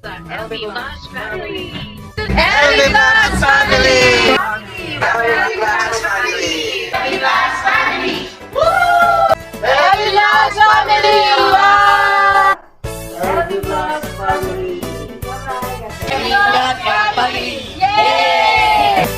LB Plus family. LB Plus family. LB Plus family. LB Plus family. LB Plus family. LB Plus family. LB Plus family. Yay!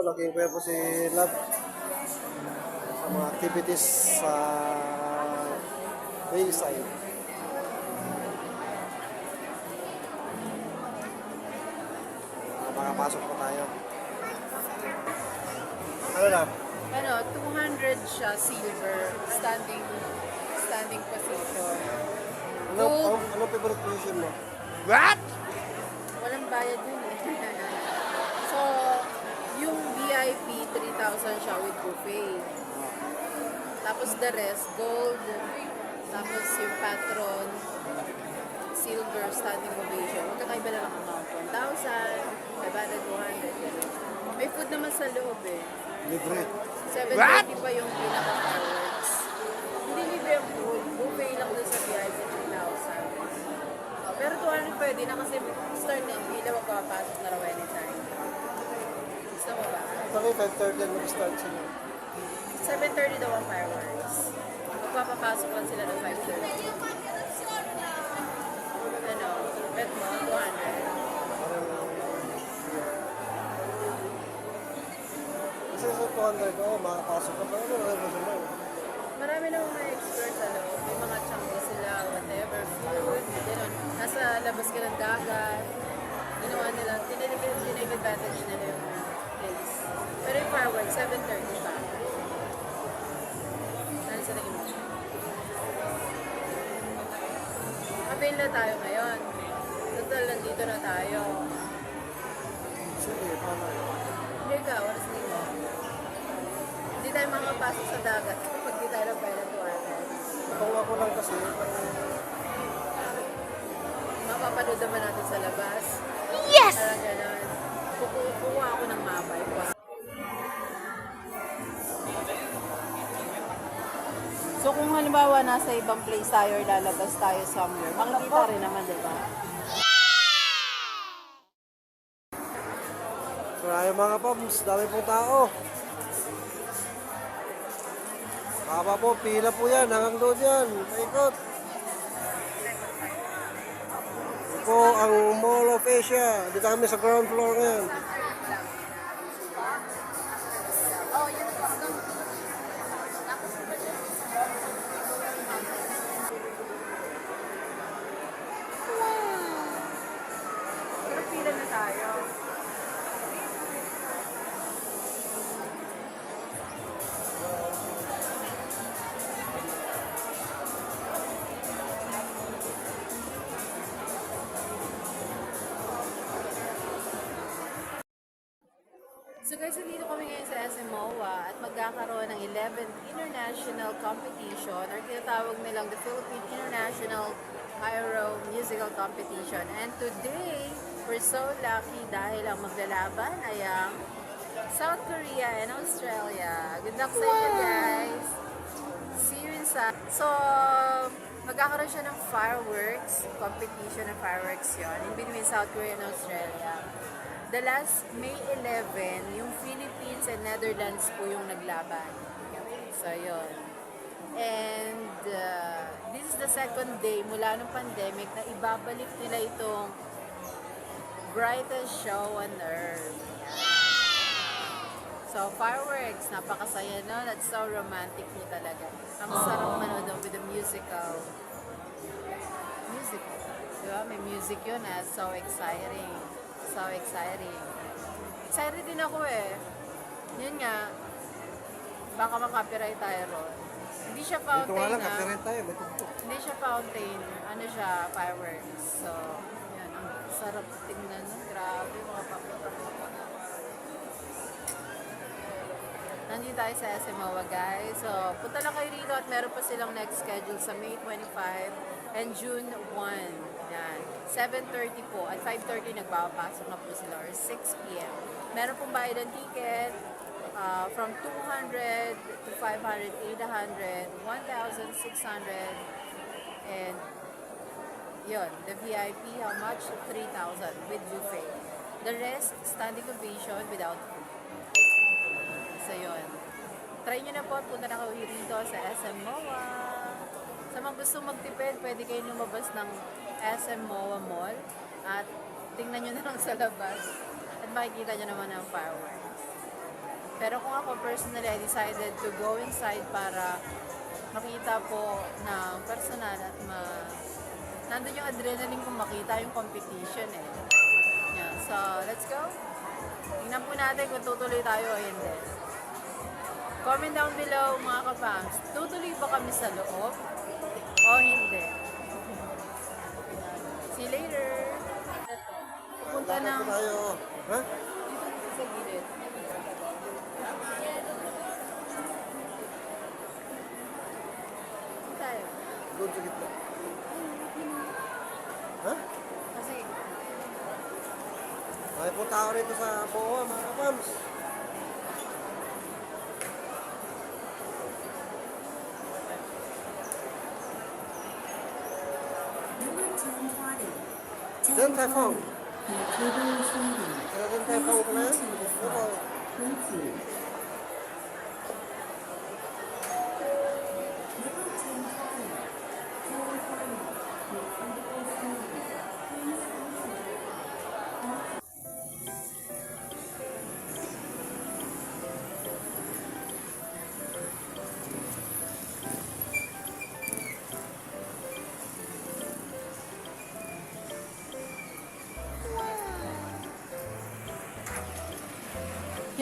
Laging ko po si Love sa mga activities sa Bayside. Makapasok po tayo. Ano lang? Ano, 200 siya, silver, standing position. Ano favorite position mo? Walang bayad yun eh. So, yung VIP, 3,000 siya with buffet. Tapos the rest, gold. Tapos yung patron, silver, standing ovation. Magkakaiba lang ang amount. 1,000, 500, 200. May food naman sa loob eh. Libre. 750 pa yung pinaka-fireworks. Hindi libre yung food. Buffet lang doon sa VIP, 3,000. Pero 200 pwede na kasi start na yung pila, magpapasok na raw anytime. Gusto mo ba? Kami 5:30 ang mag-start sila. 7:30 daw ang fireworks. Magpapapasok lang sila ng 5:30. Ano? Bet mo? 200. Kasi sa 200, makapasok ka pa. Ano gusto mo? Marami na mga experts, ano, may mga changgo sila, whatever, food, gano'n. Nasa labas ka ng dagat, ginawa nila, tinake advantage nila yung place. Pero yung fireworks, 7:30 pa. Ano sa tingin mo? Avail na tayo ngayon. Total, nandito na tayo. Sige, paano? Hindi ka, oras dito. Hindi tayo makapasok sa dagat kapag di tayo ng pera 200. Kung ako lang kasi, Mapapanood naman natin sa labas. Yes! Parang gano'n. Kukuha ako ng mapa. So kung halimbawa nasa ibang place tayo or lalabas tayo somewhere, makikita rin naman, di ba? marami mga pams, dami pong tao. Haba po, pila po yan, hanggang doon yan, paikot. Ito po ang Mall of Asia, dito kami sa ground floor ngayon. Pero pila na tayo. So guys, dito kami ngayon sa SMOA at magkakaroon ng 11th International Competition or tinatawag nilang the Philippine International Pyro Musical Competition. And today, we're so lucky dahil ang maglalaban ay ang South Korea and Australia. Good luck sa inyo guys! See you inside. So, magkakaroon siya ng fireworks, competition ng fireworks yon in between South Korea and Australia. The last May 11, yung Philippines and Netherlands po yung naglaban. So, yun. And this is the second day mula nung pandemic na ibabalik nila itong brightest show on earth. So, fireworks, napakasaya no? That's so romantic po talaga. Ang sarap manood with the musical. Music. Diba? May music yun so exciting. So exciting. Excited din ako eh. Yun nga, baka makapiright tayo ron. Hindi siya Ito fountain nga lang, na. copyright tayo. May tugtog. Hindi siya fountain. Ano siya, fireworks. So, yan. Ang sarap tingnan. Grabe, mga papunta. Nandito tayo sa SMOA guys. So, punta lang kayo rito at meron pa silang next schedule sa May 25 and June 1. Yan. 7:30 po. At 5:30 nagpapasok na po sila or 6 p.m. Meron pong bayad ng ticket from 200 to 500, 800, 1,600 and yun. The VIP, how much? 3,000 with buffet. The rest, standing ovation without food. So yun. Try nyo na po at punta na kayo rito sa SM MOA. Sa mga gusto magtipid, pwede kayo lumabas ng SM MOA Mall at tingnan nyo na lang sa labas at makikita nyo naman ang fireworks. Pero kung ako personally, I decided to go inside para makita po ng personal at nandun yung adrenaline kung makita yung competition eh. Yeah, so, let's go. Tingnan po natin kung tutuloy tayo o hindi. Comment down below mga kapams, tutuloy ba kami sa loob o hindi? See you later! Pupunta Lakad ng... po tayo. Ha? Dito sa gilid. Saan tayo? Doon sa gitna. Ha? Kasi, May punta ako rito sa Boa, mga kapams. Then Typhoon. Kaya then Typhoon ko na yan? Opo.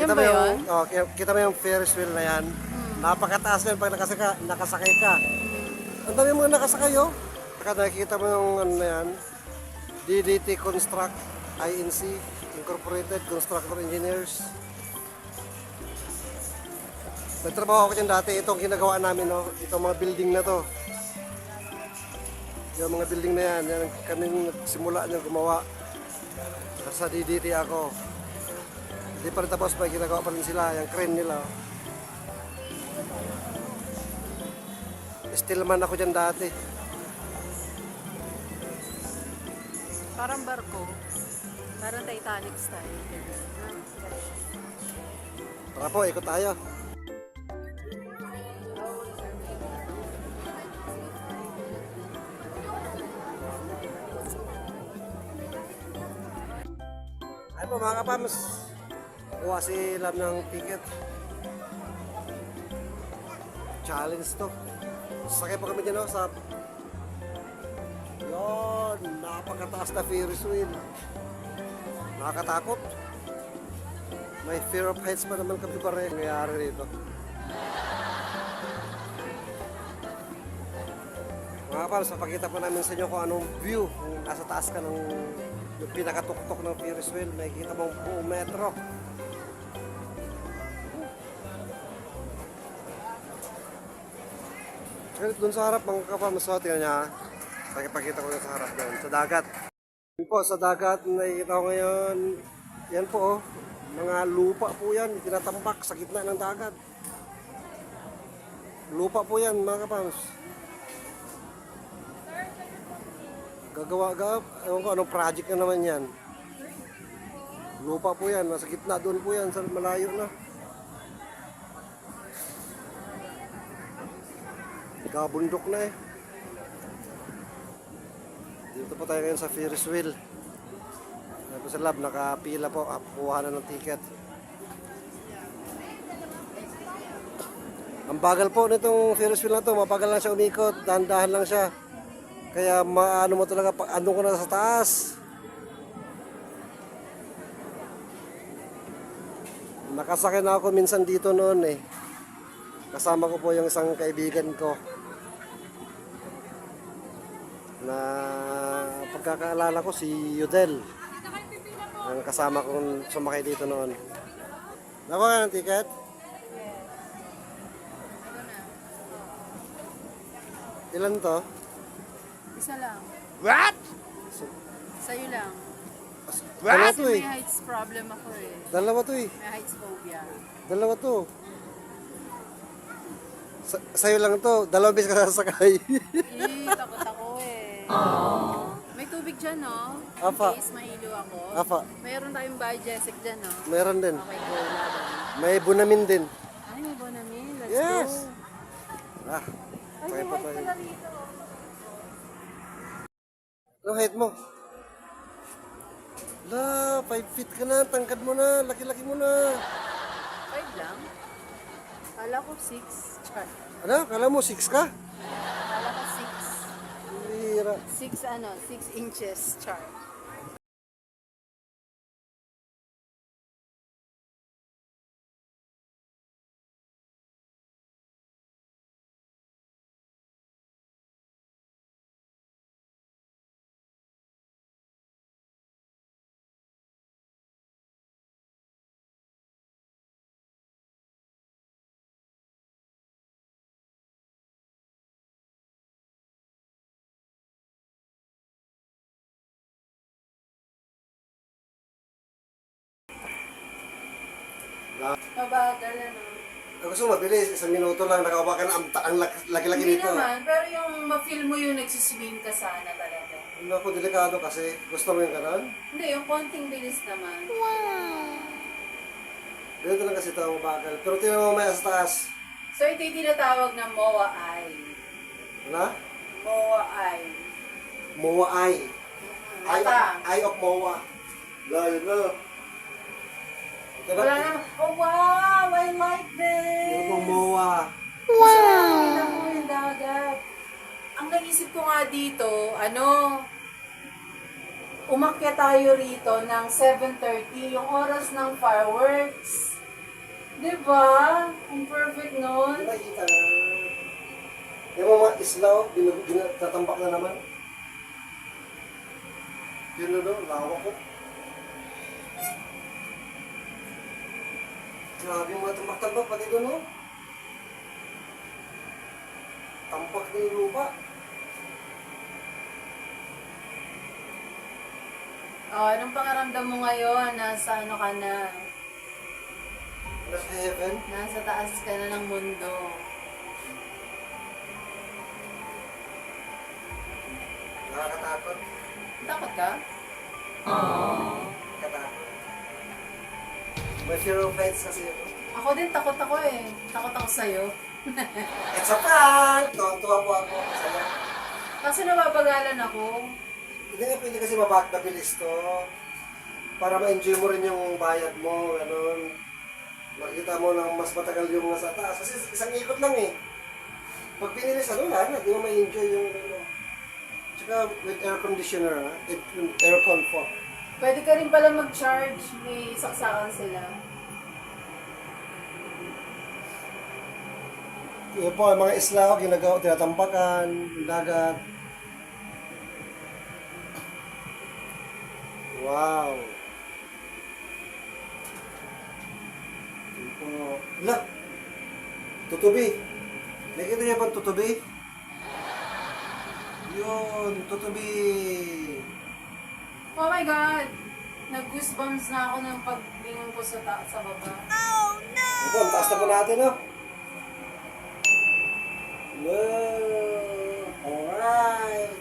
yan ba yun? Kita mo yung Ferris wheel na yan. Napakataas yan pag nakasakay ka. Ang dami mga nakasakay, oh. Saka nakikita mo yung ano na yan. DDT Construct, INC, Incorporated Constructor Engineers. Nagtrabaho ako dyan dati. Itong ginagawa namin, oh. Itong mga building na to. Yung mga building na yan. Yan kami simula niyang gumawa. Sa DDT ako. Hindi pa rin tapos, may ginagawa pa rin sila, yung crane nila. Stillman ako dyan dati. Parang barko. Parang Titanic style. Tara po, ikot tayo. Ay po mga kapams, kuha sila ng ticket. Challenge to. Sakay pa kami dyan sa yun, napakataas na Ferris wheel. Nakakatakot. May fear of heights pa naman kami pare. Nangyayari dito. Mga kapals, papakita pa namin sa inyo kung anong view. Kung nasa taas ka ng yung pinakatuktok ng Ferris wheel, makikita mo ang buong metro. Doon sa harap, mga kapams, so, tingnan niya, ha? Pakipakita ko sa harap doon, sa dagat. Yun po, sa dagat, nakikita ko ngayon, yan po, oh, mga lupa po yan, tinatambak sa gitna ng dagat. Lupa po yan, mga kapams. Gagawa, ewan ko anong project na naman yan. Lupa po yan, nasa gitna doon po yan, sa malayo na. Kabundok na eh. Dito po tayo ngayon sa Ferris wheel. Dito sa lab, nakapila po, kuha na ng ticket. Ang bagal po nitong Ferris wheel na to, mabagal lang siya umikot, dahan-dahan lang siya. Kaya maano mo talaga pag andun ko na sa taas. Nakasakay na ako minsan dito noon eh. Kasama ko po yung isang kaibigan ko. Na pagkakaalala ko si Yudel. Ang kasama kong sumakay dito noon. Nakuha ka ng ticket? Ilan to? Isa lang. What? Sa'yo lang. Dalawa Kasi to eh. may heights problem ako eh. Dalawa to eh. May heights phobia. Dalawa to. Sa'yo lang to. Dalawang beses ka sasakay. Takot ako eh. May tubig dyan, no? Apa. In case mahilo ako. Apa. Mayroon tayong biojesic dyan, no? Meron din. Okay, go. Laban. May bunamin din. Ay, may bonamin. Let's Yes. go. Ah, Ay, try may pa white tayo. pala rito. Anong height mo? La, 5 feet ka na. Tangkad mo na. Laki-laki mo na. 5 lang? Kala ko 6. Char. Ano? Kala mo 6 ka? Kala ko 6. Hira. 6 inches. Char. Mabagal ano. Gusto mo, mabilis. 1 minuto lang. Nakaupa ka na. Ang laki-laki Hindi nito. naman, pero yung ma-feel mo yung nagsiswing ka sana talaga. Hindi ako delikado kasi. Gusto mo yung kanan? Hindi, yung konting bilis naman. Ganito lang kasi ito ang bagal. Pero tingnan mo mamaya sa taas. So ito yung tinatawag na MOA Eye. Ano? MOA Eye. Moa Eye. Mata. Eye of Moa. Layo na. Wala naman. Oh wow, I like this! Yung pong Moa. Wow! Tingnan mo yung dagat. Ang naisip ko nga dito, umakyat tayo rito ng 7:30, yung oras ng fireworks. Diba? Ang perfect nun. Nakikita na. Yung mga islaw, tatambak na naman. Yun na doon, lawak ko. Grabe yung mga tambak-tambak, pati doon, no? Tampak na yung lupa. Oh, anong pangaramdam mo ngayon? Nasa ano ka na? Nasa heaven. Nasa taas ka na ng mundo. Nakakatakot. Takot ka? Nakakatakot. May fear of heights kasi ako. Ako din, takot ako eh. Takot ako sa'yo. It's a prank! Tuwa po ako. Masaya. Kasi nababagalan ako. Hindi nga pwede kasi mabilis to. Para ma-enjoy mo rin yung bayad mo, ganun. Makita mo ng mas matagal yung nasa taas. Kasi isang ikot lang eh. Pag pinilis, wala na. Di mo ma-enjoy yung ano. Tsaka with air conditioner, ha? Aircon po. Pwede ka rin pala mag-charge. May saksakan sila. Yun po, ang mga islaw, ginagawa, tinatambakan, dagat. Wow! Yun po. Look! Tutubi! Nakikita niyo ba ang tutubi? Yun, tutubi. Oh my God! Nag-goosebumps na ako ng paglingon ko sa baba. Ito, ang taas na po natin, no? Alright.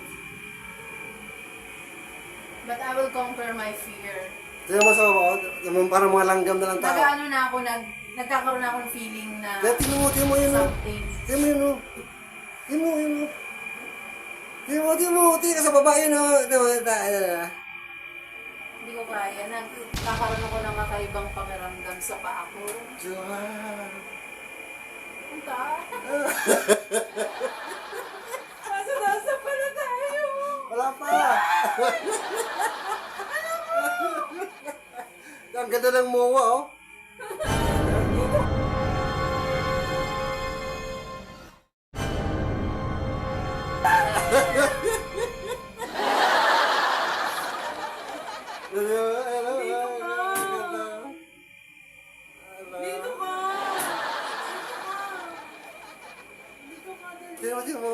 But I will conquer my fear. Tignan mo sa baba, parang mga langgam na lang tao. Nag-ano na ako, nagkakaroon na ako ng feeling na Kaya tingnan mo yun, no? something. Tingnan mo yun, no? Tingnan mo yun, no? Tingnan mo, tingnan ka sa baba yun, no? Hindi ko kaya. Nagkakaroon ako ng kakaibang pakiramdam sa paa ko. Johan. Punta. Nasa pala tayo. Wala pa. Ang ganda ng mowa, oh. Dito ka. Dito ka. Tingnan mo.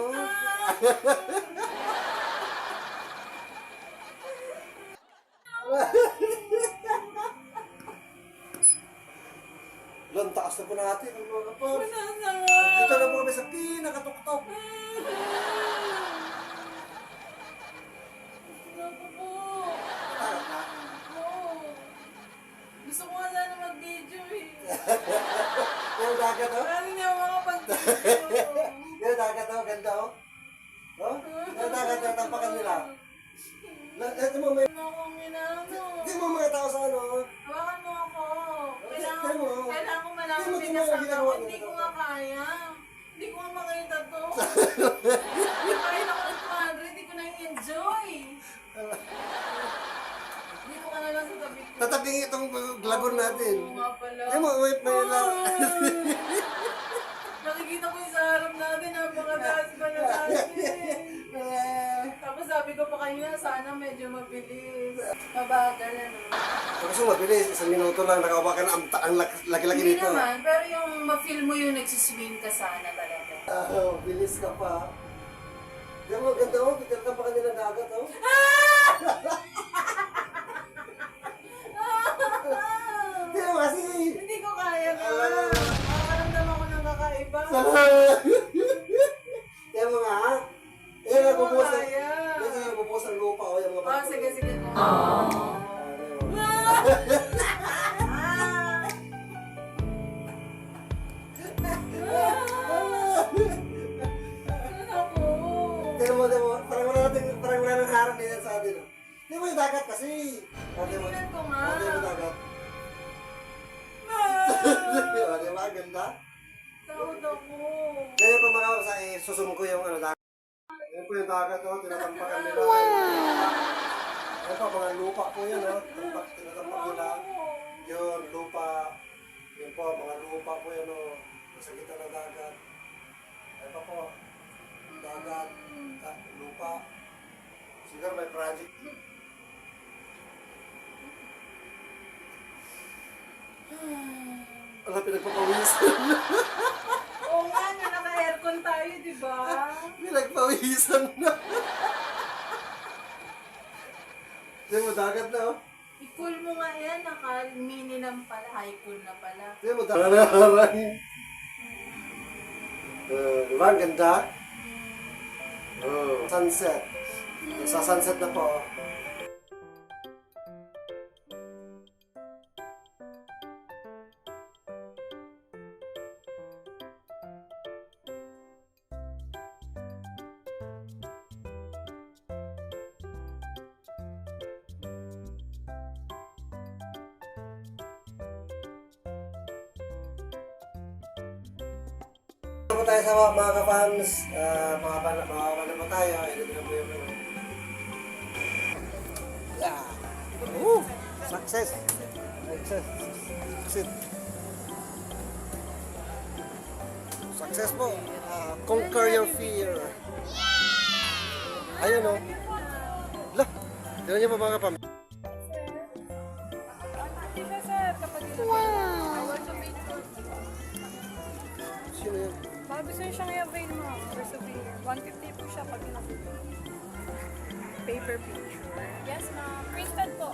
Lang, taas na po natin ang mga kapos. Dito na po kami sa pinakatuktok. Gusto ko nga sana mag-video eh. Yung dagat, oh. Ano niya makapag-video? Yung dagat, oh. Ganda, oh. Oh? Yung dagat, tampakan nila. Ito mo, may... Ano akong inano? Hindi mo mga tao sa ano. Hawakan mo ako. Tingnan mo. Kailangan ko malaman Tingnan mo, din tingnan mo, na ginagawa ako. mo Hindi ito. ko nga kaya. Hindi ko nga makita to. Kahit ako nagpadre, hindi ko na-enjoy. Dito ka na lang sa tabi ko. Tatabing itong glabon natin. Oo nga pala. Tingnan mo, wait na yun lang. Nakikita ko yung sa harap natin, napakataas pa na natin. Tapos sabi ko pa kanina, sana medyo mabilis. Mabagal ano. Gusto mo, mabilis. 1 minuto lang, nakawakan ang laki-laki Hindi nito. naman, pero yung ma-feel mo yung nagsiswing ka sana talaga. Bilis ka pa. Tingnan mo, ganda, oh. Pitar ka pa kanila dagat, oh. Tingnan mo kasi. Hindi ko kaya na. Nakakaramdam ako ng kakaiba. Tingnan mo nga, ha? Yan, Hindi ko nagbubuhos ng... kaya. Yan, nagbubuhos ng lupa, oh. Yung mga Ah, sige, sige. Ako. Tingnan mo, parang wala nang harap din sa atin, oh. Tingnan mo yung dagat kasi. Okay mo. Tingnan ko nga. Okay mo dagat. Ah, Di ba, ganda? Takot ako. Kaya pa mga sa susunod ko yung ano, dagat. Yan po yung dagat, oh, tinatampakan nila. Yan po, mga lupa po yan, oh. Tinatampak nila. Yun, lupa. Yan po, mga lupa po yan, oh. Nasa gitna ng dagat. Yan pa po. Dagat, lupa. Siguro may project. Wala, pinagpapawisan. Oo nga, naka-aircon tayo, di ba? Pinagpawisan na. Tingnan mo, dagat na, oh. I-cool mo nga yan, naka-mini lang pala, high cool na pala. Tingnan mo, dagat na. Diba, ang ganda? Oh, sunset. Sa sunset na po. Ano po tayo sa mga ka-fans, mga kapano po tayo, ito na po yung yeah. Success! Success! Success! Success po! Conquer your fear! Ayun o! Lah! Tignan niyo po mga kapam. Sino yun? Baka gusto niyo siyang i-avail mo for souvenir. 150 po siya pag paper picture. Yes, ma'am. Printed po.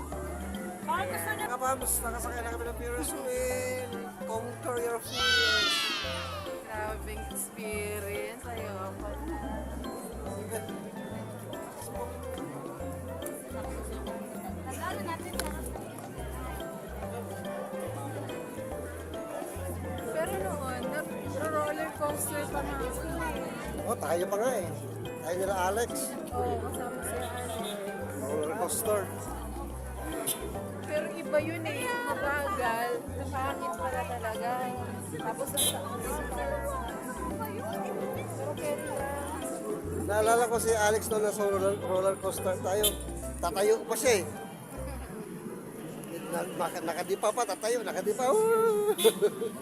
Baka gusto niyo. Mga Pams, nakasakay na kami ng Ferris wheel. Conquer your fears. Grabing experience. Ayoko. Naglalaro natin sa Pero noon, roller coaster pa nga ako eh. Oh, tayo pa nga eh. Tayo nila Alex. Oo, kasama si Alex. Roller coaster. Pero iba yun eh, mabagal, nakangit pala talaga. Tapos ang taas. Pero carry lang. Naalala ko si Alex noon na sa roller coaster tayo. Tatayo pa siya eh. Nakadipa pa, tatayo, nakadipa.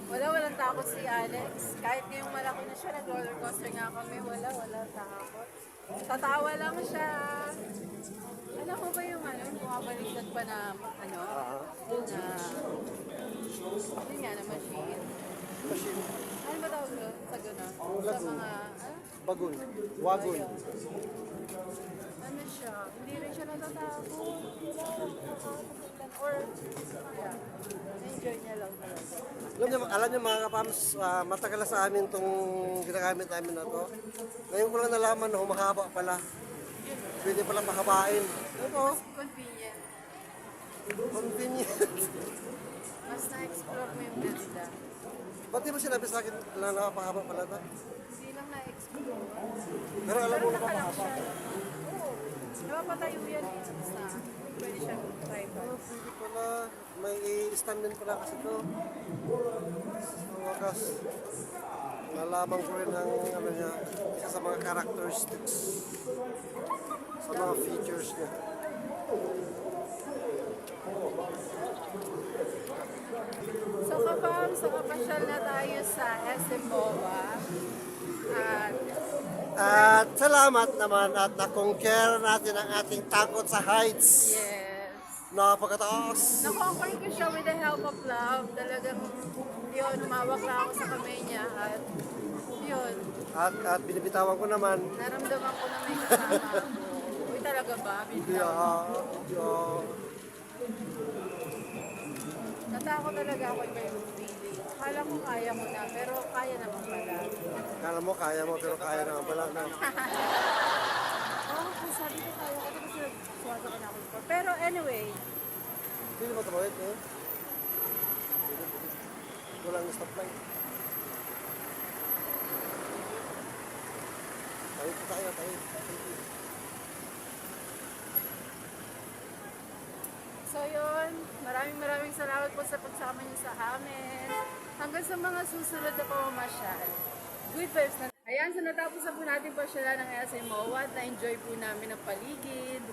Walang takot si Alex. Kahit ngayong malaki na siya, nag-roller coaster nga kami, walang takot. Tatawa lang siya. Alam mo ba yung bumabaliktad pa na, yun nga na machine. Machine. Ano ba tawag doon? Sa gano'n? Sa Lagoon. mga, Bagun. Wagon. ano siya, hindi rin siya natatakot. Or, enjoy niya lang talaga. Alam niyo mga kapams, matagal na sa amin itong ginagamit namin na to. Ngayon ko lang nalaman na humahaba pala. Pwede pala mahabain. Ito, Convenient. convenient. Mas na-explore mo yung ganda. Ba't di mo sinabi sa akin na napahaba pala ito? Hindi lang na-explore. Pero alam mo Pero na nakalak napahaba. siya. Oo. Napapatayo yan eh. Basta, pwede siyang tripod. Pwede pala, may stand din pala kasi ito. Sa wakas, nalaman ko rin ang ano niya, isa sa mga characteristics, sa mga features niya. So kapam, so kapasyal na tayo sa SM MOA. At At salamat naman at na-conquer natin ang ating takot sa heights. yes, Napakataas. na-conquer ko siya with the help of love. Talagang yun, umawak lang ako sa kamay niya at yun, At binibitawan ko naman, naramdaman ko na may kasama ako. Uy, talaga ba? Natakot talaga ako iba yung feeling. Akala ko kaya ko na, pero kaya naman pala. Kala mo kaya mo pero kaya naman pala na. Oo, kung sabi ko kaya ko, tapos nagsuwasa ka na ako. Pero anyway, Hindi mo tumawid eh. Walang stoplight. Tayo. so yun, maraming salamat po sa pagsama niyo sa amin. Hanggang sa mga susunod na pamamasyal. Good vibes na. Ayan, so natapos na po natin pasyalan ng SM MOA at na-enjoy po namin ang paligid.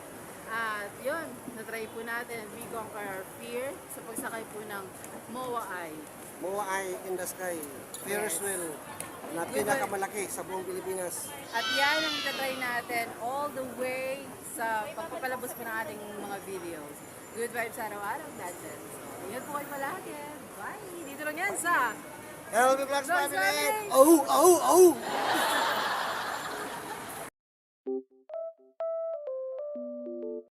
At yun, na-try po natin We Conquer Our Fear sa pagsakay po ng MOA Eye. Moa Eye in the Sky. Ferris wheel na pinakamalaki sa buong Pilipinas. At yan ang itatry natin all the way sa pagpapalabas po ng ating mga videos. Good vibes araw-araw, that's it. So, ingat po kayo palagi. Bye! Dito lang yan sa LB Vlogs Vlogs Family! Family! Oh!